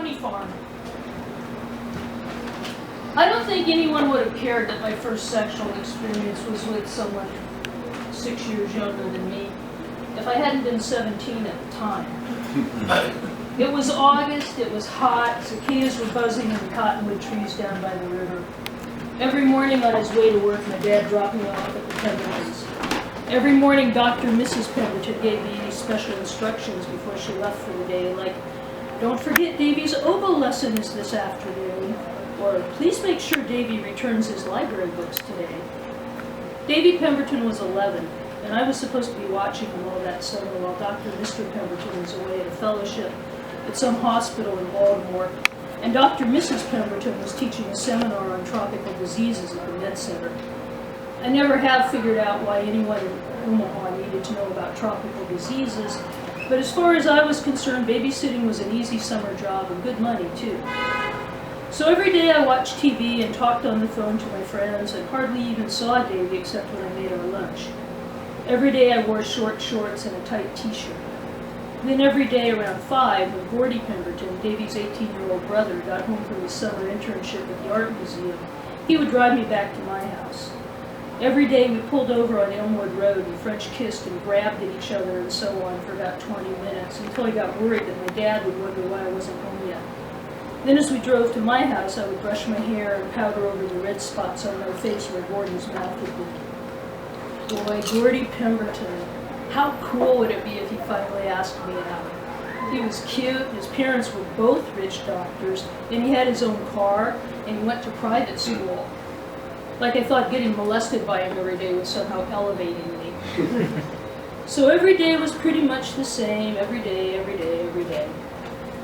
pony farm. I don't think anyone would have cared that my first sexual experience was with someone 6 years younger than me if I hadn't been 17 at the time. It was August, it was hot, cicadas were buzzing in the cottonwood trees down by the river. Every morning on his way to work, my dad dropped me off at the Pembertons. Every morning, Dr. and Mrs. Pemberton gave me special instructions before she left for the day, like, don't forget Davey's oboe lesson is this afternoon, or please make sure Davey returns his library books today. Davey Pemberton was 11, and I was supposed to be watching him all that summer while Dr. and Mr. Pemberton was away at a fellowship at some hospital in Baltimore, and Dr. and Mrs. Pemberton was teaching a seminar on tropical diseases at the Med Center. I never have figured out why anyone in Omaha needed to know about tropical diseases, but as far as I was concerned, babysitting was an easy summer job and good money, too. So every day I watched TV and talked on the phone to my friends and hardly even saw Davey except when I made our lunch. Every day I wore short shorts and a tight t-shirt. Then every day around 5, when Gordy Pemberton, Davey's 18-year-old brother, got home from his summer internship at the art museum, he would drive me back to my house. Every day we pulled over on Elmwood Road and French kissed and grabbed at each other and so on for about 20 minutes until I got worried that my dad would wonder why I wasn't home yet. Then as we drove to my house, I would brush my hair and powder over the red spots on my face where Gordon's mouth had been. Boy, Gordy Pemberton. How cool would it be if he finally asked me out? He was cute, his parents were both rich doctors, and he had his own car, and he went to private school. Like I thought getting molested by him every day was somehow elevating me. So every day was pretty much the same, every day, every day, every day.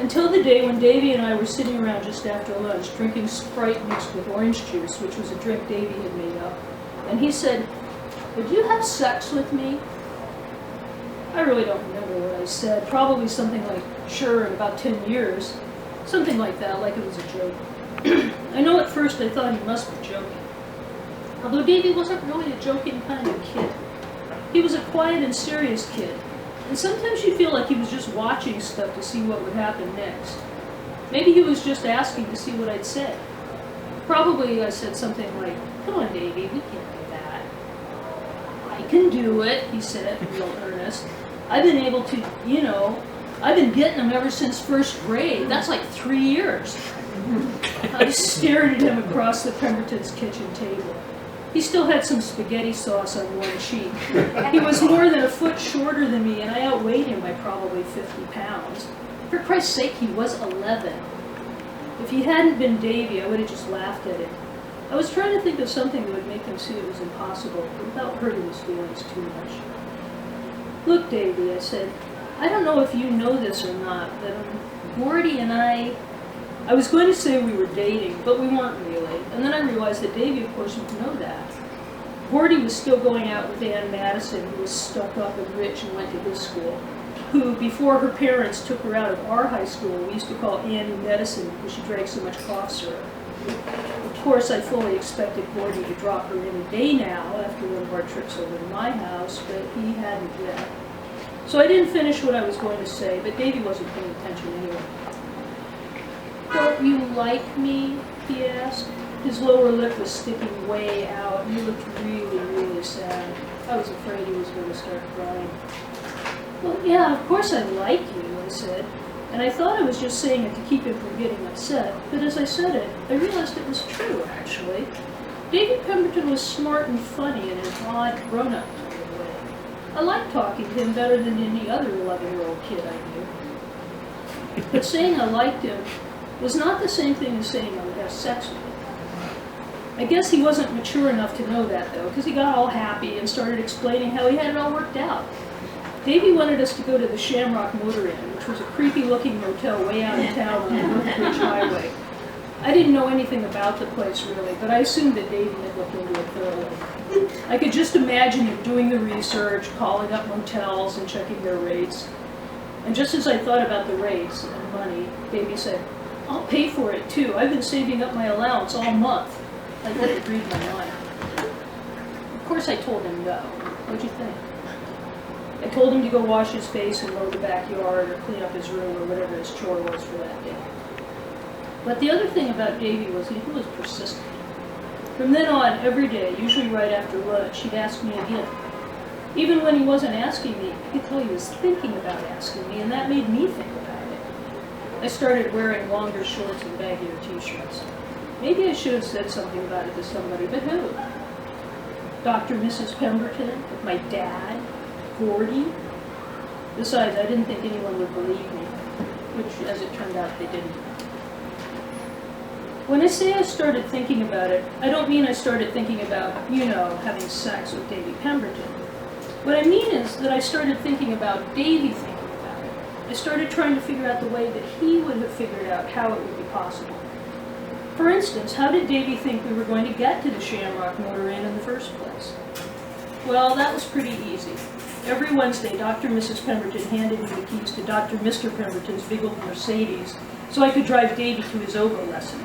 Until the day when Davey and I were sitting around just after lunch, drinking Sprite mixed with orange juice, which was a drink Davey had made up, and he said, "Would you have sex with me?" I really don't remember what I said. Probably something like, sure, in about 10 years. Something like that, like it was a joke. I know at first I thought he must be joking. Although Davey wasn't really a joking kind of kid. He was a quiet and serious kid. And sometimes you feel like he was just watching stuff to see what would happen next. Maybe he was just asking to see what I'd say. Probably I said something like, "Come on, Davey, we can't do that." "I can do it," he said, real earnest. "I've been able to, I've been getting them ever since first grade. That's like 3 years." I stared at him across the Pemberton's kitchen table. He still had some spaghetti sauce on one cheek. He was more than a foot shorter than me, and I outweighed him by probably 50 pounds. For Christ's sake, he was 11. If he hadn't been Davey, I would have just laughed at him. I was trying to think of something that would make him see it was impossible, without hurting his feelings too much. "Look, Davey," I said, "I don't know if you know this or not, but Gordy and I was going to say we were dating, but we weren't really. And then I realized that Davey, of course, would know that. Gordy was still going out with Ann Madison, who was stuck up and rich and went to his school, who, before her parents took her out of our high school, we used to call Annie Medicine because she drank so much cough syrup. Of course, I fully expected Gordy to drop her any day now after one of our trips over to my house, but he hadn't yet. So I didn't finish what I was going to say, but Davey wasn't paying attention anyway. "Don't you like me?" he asked. His lower lip was sticking way out, and he looked really, really sad. I was afraid he was going to start crying. "Well, yeah, of course I like you," I said. And I thought I was just saying it to keep him from getting upset, but as I said it, I realized it was true, actually. Davey Pemberton was smart and funny in an odd, grown-up kind of way. I liked talking to him better than any other 11-year-old kid I knew. But saying I liked him was not the same thing as saying I would have sex with him. I guess he wasn't mature enough to know that, though, because he got all happy and started explaining how he had it all worked out. Davey wanted us to go to the Shamrock Motor Inn, which was a creepy-looking motel way out in town on the Northbridge Highway. I didn't know anything about the place, really, but I assumed that Davey had looked into it thoroughly. I could just imagine him doing the research, calling up motels, and checking their rates. And just as I thought about the rates and money, Davey said, "I'll pay for it, too. I've been saving up my allowance all month." I let it read my mind. Of course I told him no. What'd you think? I told him to go wash his face and mow the backyard or clean up his room or whatever his chore was for that day. But the other thing about Davey was he was persistent. From then on, every day, usually right after lunch, he'd ask me again. Even when he wasn't asking me, I could tell he was thinking about asking me, and that made me think about it. I started wearing longer shorts and baggier t-shirts. Maybe I should have said something about it to somebody, but who? Dr. and Mrs. Pemberton, my dad, Gordy. Besides, I didn't think anyone would believe me, which, as it turned out, they didn't. When I say I started thinking about it, I don't mean I started thinking about, having sex with Davey Pemberton. What I mean is that I started thinking about Davey thinking about it. I started trying to figure out the way that he would have figured out how it would be possible. For instance, how did Davey think we were going to get to the Shamrock Motor Inn in the first place? Well, that was pretty easy. Every Wednesday, Dr. and Mrs. Pemberton handed me the keys to Dr. and Mr. Pemberton's big old Mercedes so I could drive Davey to his oboe lesson.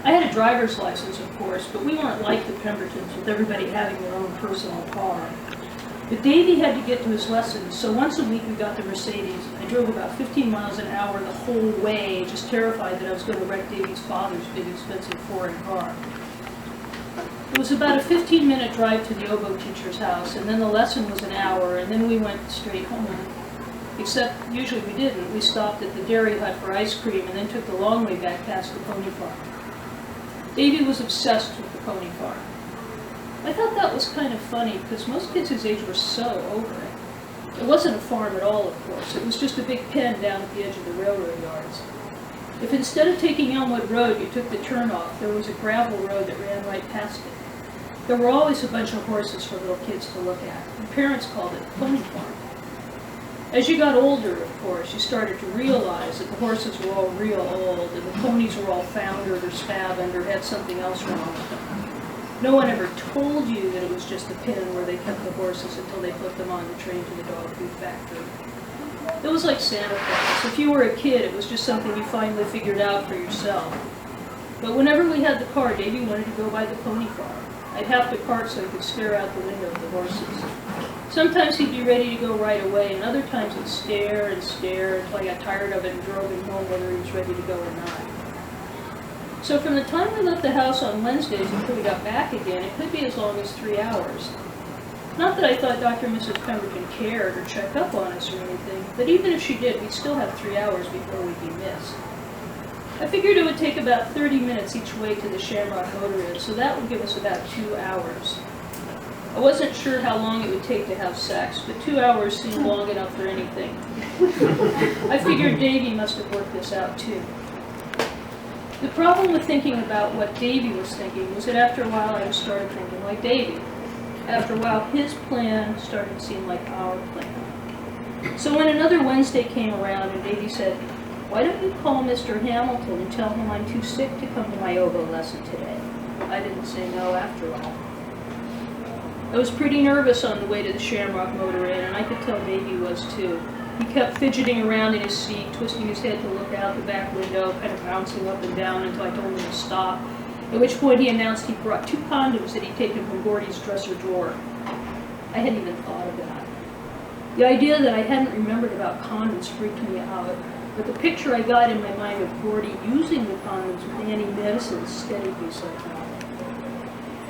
I had a driver's license, of course, but we weren't like the Pembertons with everybody having their own personal car. But Davey had to get to his lessons, so once a week we got the Mercedes. I drove about 15 miles an hour the whole way, just terrified that I was going to wreck Davey's father's big expensive foreign car. It was about a 15-minute drive to the oboe teacher's house, and then the lesson was an hour, and then we went straight home. Except, usually we didn't. We stopped at the dairy hut for ice cream, and then took the long way back past the pony farm. Davey was obsessed with the pony farm. I thought that was kind of funny, because most kids his age were so over it. It wasn't a farm at all, of course. It was just a big pen down at the edge of the railroad yards. If instead of taking Elmwood Road, you took the turnoff, there was a gravel road that ran right past it. There were always a bunch of horses for little kids to look at, and parents called it the pony farm. As you got older, of course, you started to realize that the horses were all real old, and the ponies were all foundered or spavined or had something else wrong with them. No one ever told you that it was just a pen where they kept the horses until they put them on the train to the dog food factory. It was like Santa Claus. If you were a kid, it was just something you finally figured out for yourself. But whenever we had the car, Davey wanted to go by the pony farm. I'd have to park so he could stare out the window at the horses. Sometimes he'd be ready to go right away, and other times he'd stare and stare until I got tired of it and drove him home whether he was ready to go or not. So from the time we left the house on Wednesdays until we got back again, it could be as long as 3 hours. Not that I thought Dr. and Mrs. Pemberton cared or checked up on us or anything, but even if she did, we'd still have 3 hours before we'd be missed. I figured it would take about 30 minutes each way to the Shamrock Motor Inn, so that would give us about 2 hours. I wasn't sure how long it would take to have sex, but 2 hours seemed long enough for anything. I figured Davey must have worked this out too. The problem with thinking about what Davey was thinking was that after a while I just started thinking like Davey. After a while his plan started to seem like our plan. So when another Wednesday came around and Davey said, "Why don't you call Mr. Hamilton and tell him I'm too sick to come to my oboe lesson today?" I didn't say no after all. I was pretty nervous on the way to the Shamrock Motor Inn, and I could tell Davey was too. He kept fidgeting around in his seat, twisting his head to look out the back window, kind of bouncing up and down until I told him to stop, at which point he announced he'd brought 2 condoms that he'd taken from Gordy's dresser drawer. I hadn't even thought of that. The idea that I hadn't remembered about condoms freaked me out, but the picture I got in my mind of Gordy using the condoms with anti-medicines steadied me somehow.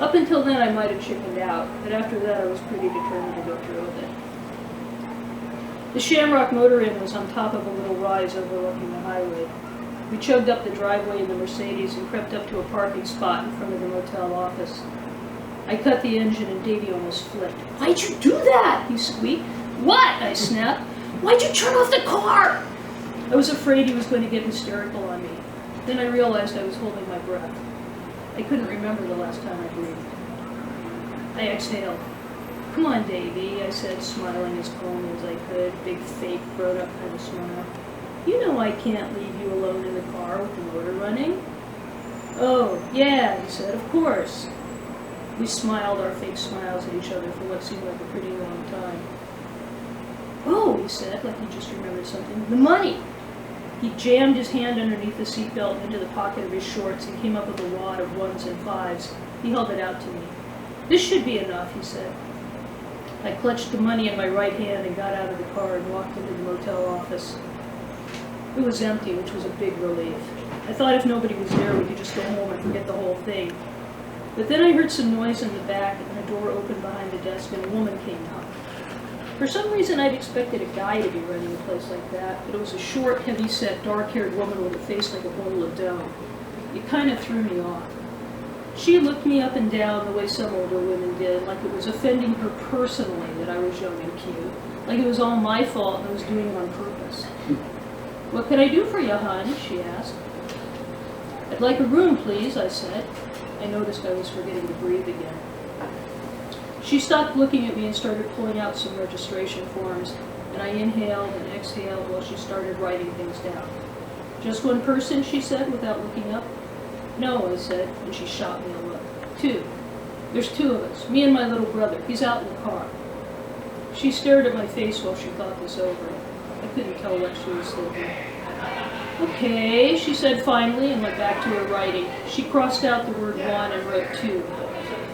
Up until then I might have chickened out, but after that I was pretty determined to go through with it. The Shamrock Motor Inn was on top of a little rise overlooking the highway. We chugged up the driveway in the Mercedes and crept up to a parking spot in front of the motel office. I cut the engine and Davey almost flipped. "Why'd you do that?" he squeaked. "What?" I snapped. "Why'd you turn off the car?" I was afraid he was going to get hysterical on me. Then I realized I was holding my breath. I couldn't remember the last time I breathed. I exhaled. "Come on, Davey," I said, smiling as calmly as I could, big, fake, grown-up kind of smile. "You know I can't leave you alone in the car with the motor running." "Oh, yeah," he said, "of course." We smiled our fake smiles at each other for what seemed like a pretty long time. "Oh," he said, like he just remembered something, "the money." He jammed his hand underneath the seatbelt into the pocket of his shorts and came up with a wad of 1s and 5s. He held it out to me. "This should be enough," he said. I clutched the money in my right hand and got out of the car and walked into the motel office. It was empty, which was a big relief. I thought if nobody was there, we could just go home and forget the whole thing. But then I heard some noise in the back, and a door opened behind the desk, and a woman came out. For some reason, I'd expected a guy to be running a place like that, but it was a short, heavy-set, dark-haired woman with a face like a bowl of dough. It kind of threw me off. She looked me up and down the way some older women did, like it was offending her personally that I was young and cute, like it was all my fault and I was doing it on purpose. "What can I do for you, hon?" she asked. "I'd like a room, please," I said. I noticed I was forgetting to breathe again. She stopped looking at me and started pulling out some registration forms, and I inhaled and exhaled while she started writing things down. "Just one person?" she said without looking up. "No," I said, and she shot me a look. "Two. There's two of us, me and my little brother. He's out in the car." She stared at my face while she thought this over. I couldn't tell what she was thinking. "Okay," she said finally, and went back to her writing. She crossed out the word one and wrote two.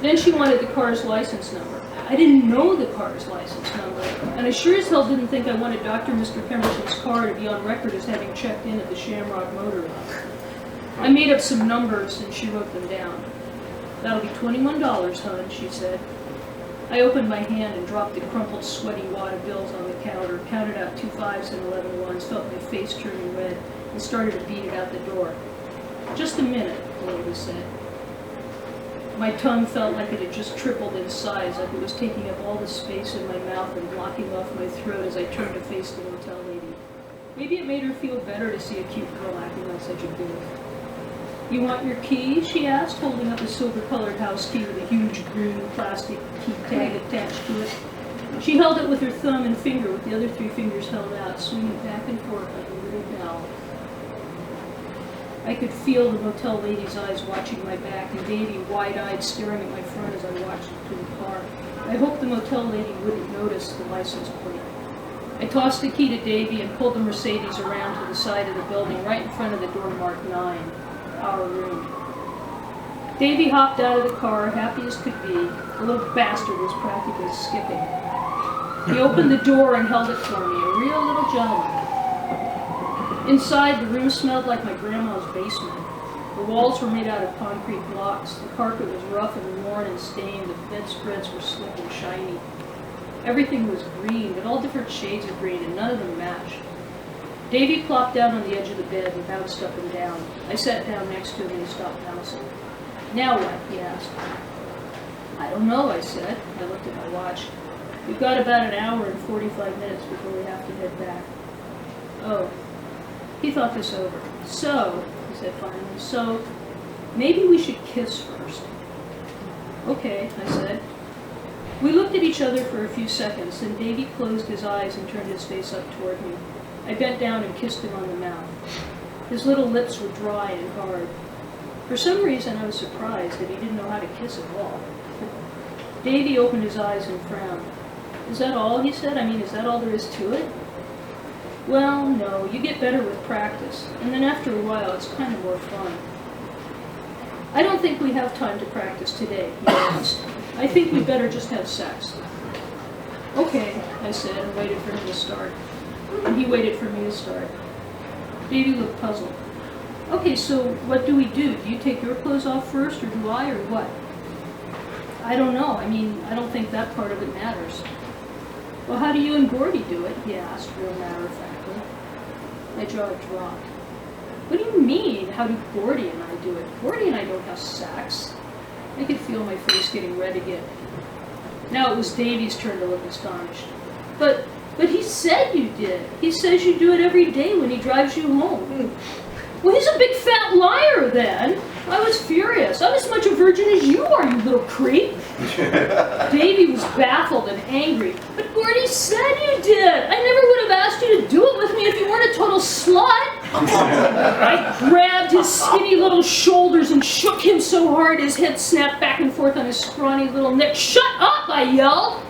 Then she wanted the car's license number. I didn't know the car's license number, and I sure as hell didn't think I wanted Dr. Mr. Pemberton's car to be on record as having checked in at the Shamrock Motor. I made up some numbers, and she wrote them down. "That'll be $21, hon," she said. I opened my hand and dropped the crumpled, sweaty wad of bills on the counter, counted out 2 5s and 11 1s, felt my face turning red, and started to beat it out the door. "Just a minute," the lady said. My tongue felt like it had just tripled in size, like it was taking up all the space in my mouth and blocking off my throat as I turned to face the motel lady. Maybe it made her feel better to see a cute girl acting like such a goof. "You want your key?" she asked, holding up a silver-colored house key with a huge green plastic key tag attached to it. She held it with her thumb and finger, with the other 3 fingers held out, swinging back and forth like a little bell. I could feel the motel lady's eyes watching my back, and Davey, wide-eyed, staring at my front as I watched it through the car. I hoped the motel lady wouldn't notice the license plate. I tossed the key to Davey and pulled the Mercedes around to the side of the building, right in front of the door marked 9, our room. Davey hopped out of the car, happy as could be. The little bastard was practically skipping. He opened the door and held it for me, a real little gentleman. Inside, the room smelled like my grandma's basement. The walls were made out of concrete blocks. The carpet was rough and worn and stained. The bedspreads were slick and shiny. Everything was green, but all different shades of green, and none of them matched. Davey plopped down on the edge of the bed and bounced up and down. I sat down next to him and he stopped bouncing. "Now what?" he asked. "I don't know," I said. I looked at my watch. "We've got about an hour and 45 minutes before we have to head back." "Oh." He thought this over. "So," he said finally, "so maybe we should kiss first." "Okay," I said. We looked at each other for a few seconds, then Davey closed his eyes and turned his face up toward me. I bent down and kissed him on the mouth. His little lips were dry and hard. For some reason, I was surprised that he didn't know how to kiss at all. Davey opened his eyes and frowned. "Is that all?" he said. "I mean, is that all there is to it?" "Well, no, you get better with practice, and then after a while it's kind of more fun." "I don't think we have time to practice today," he announced. "I think we'd better just have sex." "Okay," I said, and waited for him to start. And he waited for me to start. Davey looked puzzled. "Okay, so what do we do? Do you take your clothes off first, or do I, or what?" "I don't know. I mean, I don't think that part of it matters." "Well, how do you and Gordy do it?" he asked, real matter-of-factly. My jaw dropped. "What do you mean, how do Gordy and I do it? Gordy and I don't have sex." I could feel my face getting red again. Now it was Davey's turn to look astonished. But he said you did. He says you do it every day when he drives you home." "Well, he's a big fat liar then." I was furious. "I'm as much a virgin as you are, you little creep." Davey was baffled and angry. "But Gordy said you did. I never would have asked you to do it with me if you weren't a total slut." I grabbed his skinny little shoulders and shook him so hard his head snapped back and forth on his scrawny little neck. "Shut up!" I yelled.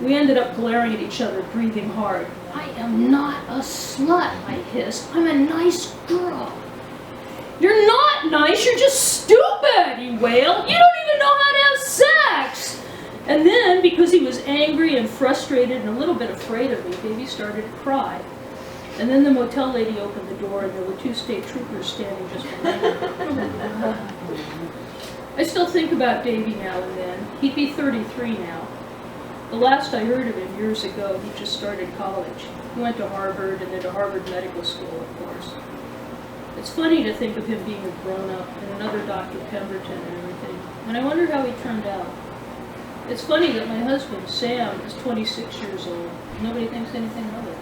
We ended up glaring at each other, breathing hard. "I am not a slut," I hissed. "I'm a nice girl." "You're not nice, you're just stupid," he wailed. "You don't even know how to have sex." And then, because he was angry and frustrated and a little bit afraid of me, Davey started to cry. And then the motel lady opened the door and there were 2 state troopers standing just behind her. I still think about Davey now and then. He'd be 33 now. The last I heard of him years ago, he just started college. He went to Harvard and then to Harvard Medical School, of course. It's funny to think of him being a grown-up and another Dr. Pemberton and everything. And I wonder how he turned out. It's funny that my husband, Sam, is 26 years old. Nobody thinks anything of it.